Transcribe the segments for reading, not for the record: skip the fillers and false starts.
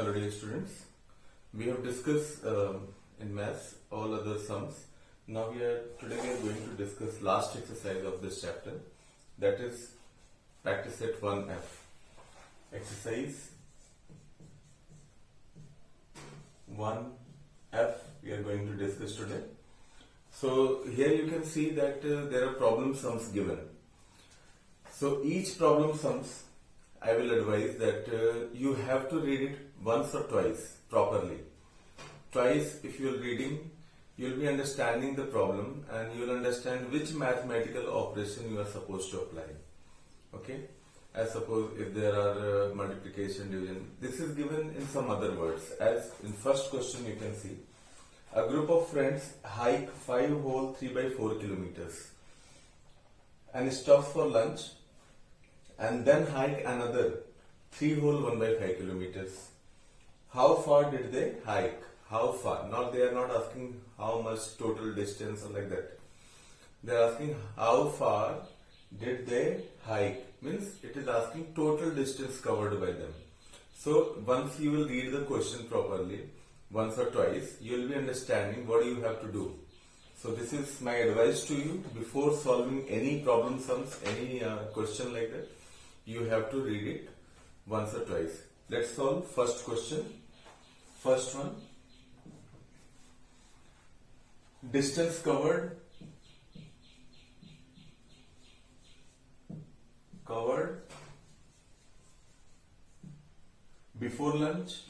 Hello dear students, we have discussed in maths all other sums. Now today we are going to discuss last exercise of this chapter, that is practice set 1F. Exercise 1F we are going to discuss today. So here you can see that there are problem sums given. So each problem sums I will advise that you have to read it once or twice properly. Twice if you are reading, you will be understanding the problem and you will understand which mathematical operation you are supposed to apply. Okay? As suppose if there are multiplication, division, this is given in some other words. As in first question you can see, a group of friends hike 5 whole 3 by 4 kilometers and stops for lunch and then hike another 3 whole 1 by 5 kilometers. How far did they hike? How far? Not they are not asking how much total distance or like that. They are asking how far did they hike? Means it is asking total distance covered by them. So once you will read the question properly, once or twice, you will be understanding what you have to do. So this is my advice to you before solving any problem sums, any question like that. You have to read it once or twice. Let's solve first question. First one. Distance covered before lunch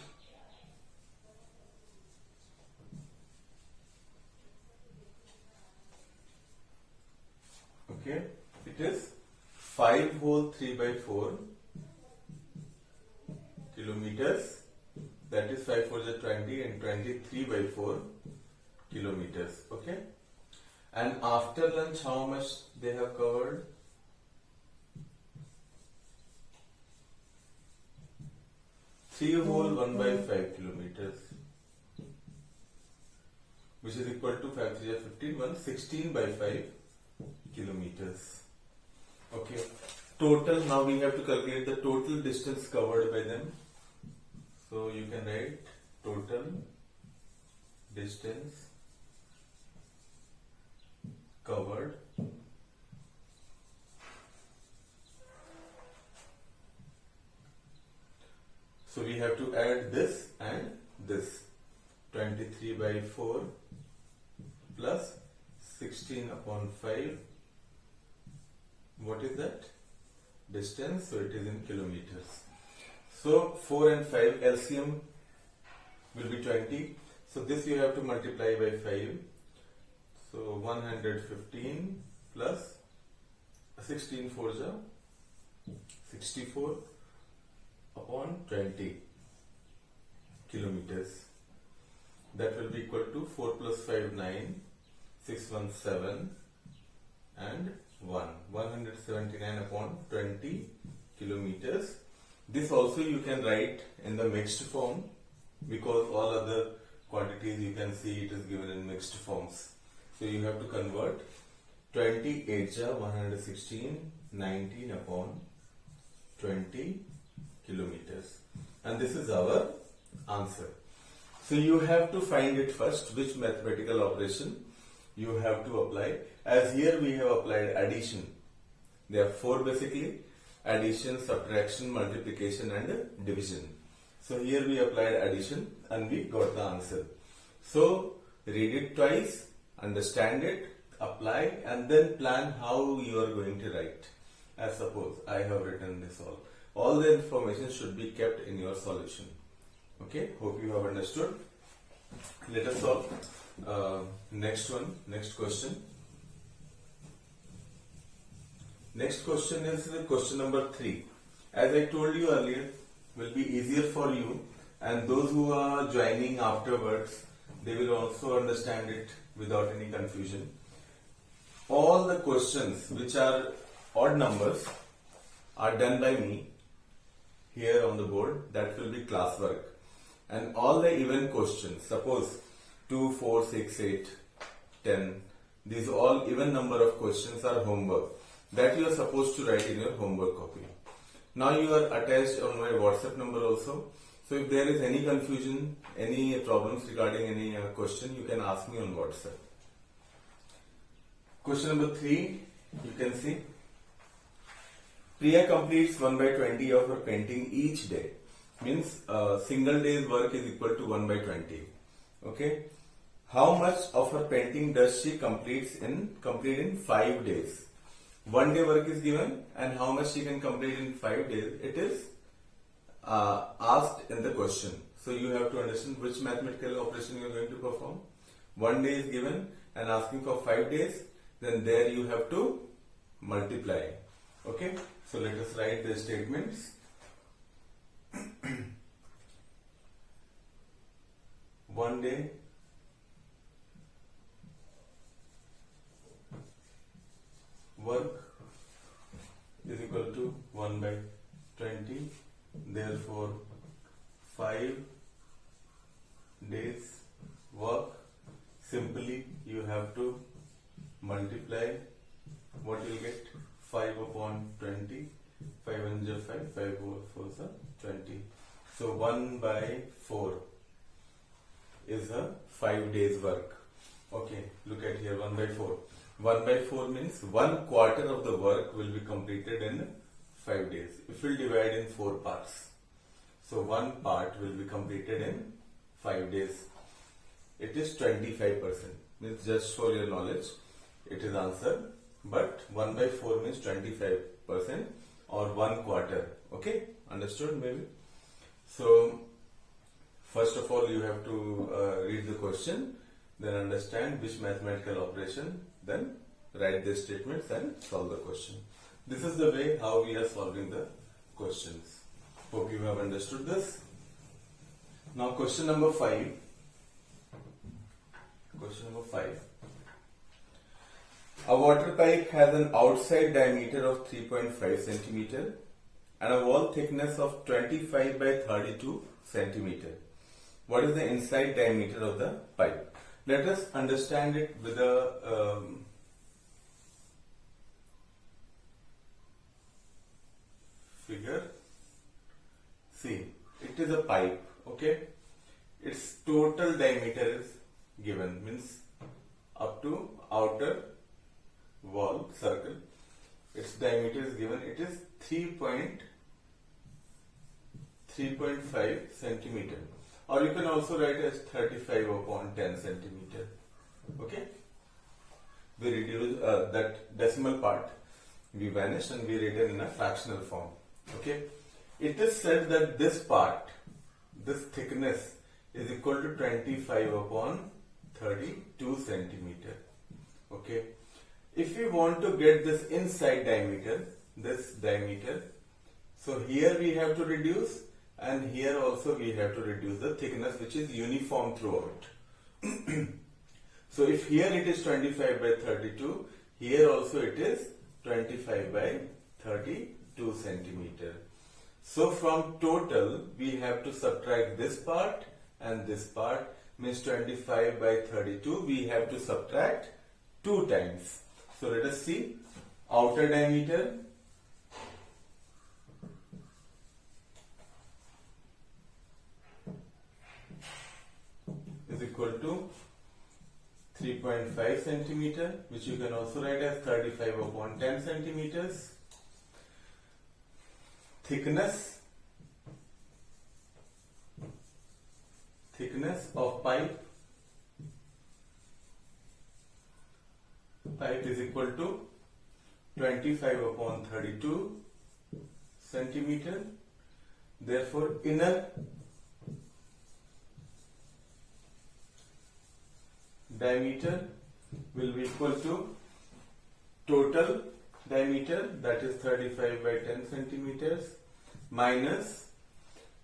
okay, it is 5 whole 3 by 4 kilometers, that is 5 4 is 20 and 23 by 4 kilometers. Okay, and after lunch how much they have covered? 3 whole 1 by 5 kilometers, which is equal to 5 3 is 15, 16 by 5 kilometers. Okay, total, now we have to calculate the total distance covered by them. So you can write total distance covered so we have to add this and this, 23 by 4 plus 16 upon 5. What is that? Distance, so it is in kilometers. So 4 and 5 LCM will be 20. So this you have to multiply by 5. So 115 plus 16 4 64 upon 20 kilometers. That will be equal to 4 plus 5 9, 6 1 7 and 179 upon 20 kilometers. This also you can write in the mixed form because all other quantities you can see it is given in mixed forms. So you have to convert 28 116, 19 upon 20 kilometers. And this is our answer. So you have to find it first, which mathematical operation you have to apply. As here we have applied addition. There are 4 basically: addition, subtraction, multiplication and division. So here we applied addition and we got the answer. So read it twice, understand it, apply and then plan how you are going to write. As suppose I have written this all. All the information should be kept in your solution. Okay, hope you have understood. Let us solve next question. Next question is question number 3. As I told you earlier, will be easier for you, and those who are joining afterwards, they will also understand it without any confusion. All the questions which are odd numbers are done by me here on the board. That will be classwork. And all the even questions, suppose 2, 4, 6, 8, 10, these all even number of questions are homework that you are supposed to write in your homework copy. Now you are attached on my WhatsApp number also. So if there is any confusion, any problems regarding any question, you can ask me on WhatsApp. Question number 3, you can see. Priya completes 1/20 of her painting each day. Means single day's work is equal to 1/20. Okay. How much of her painting does she complete in 5 days? 1 day work is given, and how much she can complete in 5 days, it is asked in the question. So you have to understand which mathematical operation you are going to perform. 1 day is given and asking for 5 days, then there you have to multiply. Okay, so let us write the statements. 1 day work is equal to 1/20. Therefore, 5 days work. Simply you have to multiply. What you will get? 5/20. 5 1 is 5. 5 over 4 is 20. So 1/4 is a 5 days work. Okay, look at here, 1/4. 1/4 means 1/4 of the work will be completed in 5 days. If we'll divide in 4 parts, so 1 part will be completed in 5 days. It is 25%. Means just for your knowledge, it is answer. But 1/4 means 25% or 1/4. Okay, understood maybe? So first of all, you have to read the question, then understand which mathematical operation, then write the statements and solve the question. This is the way how we are solving the questions. Hope you have understood this. Now question number 5. Question number 5. A water pipe has an outside diameter of 3.5 centimeter and a wall thickness of 25/32 centimeter. What is the inside diameter of the pipe? Let us understand it with a figure. See, it is a pipe, okay? Its total diameter is given, means up to outer wall circle. Its diameter is given. It is 3.5 centimeter, or you can also write as 35/10 centimeter. Okay, we reduce that decimal part, we vanish and we written in a fractional form. Okay, it is said that this part, this thickness is equal to 25/32 centimeter. Okay, if we want to get this inside diameter, this diameter, so here we have to reduce, and here also we have to reduce the thickness, which is uniform throughout. So if here it is 25/32, here also it is 25/32 centimeter. So from total we have to subtract this part and this part, means 25/32 we have to subtract 2 times. So let us see. Outer diameter is equal to 3.5 centimeter, which you can also write as 35/10 centimeters. Thickness of pipe is equal to 25/32 centimeter. Therefore, inner diameter will be equal to total diameter, that is 35/10 centimeters, minus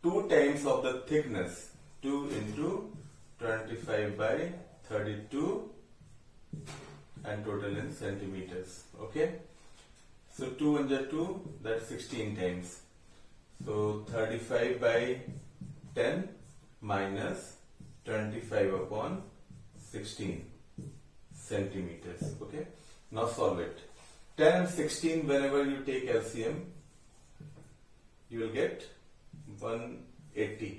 2 times of the thickness, 2 into 25/32, and total in centimeters. Okay, so 2 1 is 2, that's 16 times. So 35/10 minus 25/16 centimeters. Okay, now solve it. 10 and 16, whenever you take LCM, you will get 180.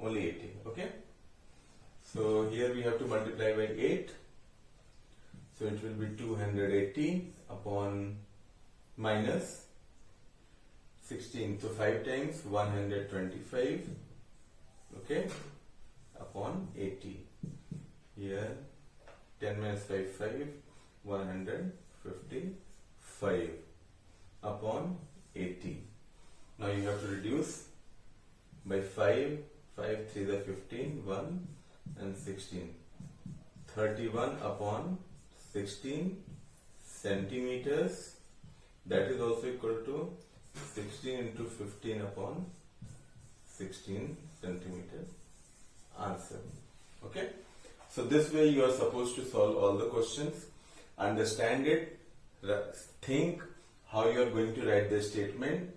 only 80. Okay. So here we have to multiply by 8. So it will be 280 upon minus 16. So 5 times 125. Okay. Upon 80. Here 10 minus 5, 5. 155 upon 80. Now you have to reduce by 5. 5 3 the 15, 1 and 16. 31 upon 16 centimeters. That is also equal to 16 into 15 upon 16 centimeters. Answer. Okay. So this way you are supposed to solve all the questions. Understand it. Think how you are going to write the statement.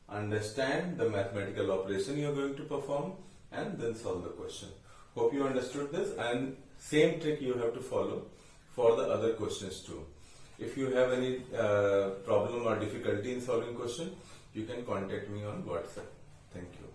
Understand the mathematical operation you are going to perform, and then solve the question. Hope you understood this, and same trick you have to follow for the other questions too. If you have any problem or difficulty in solving question, you can contact me on WhatsApp. Thank you.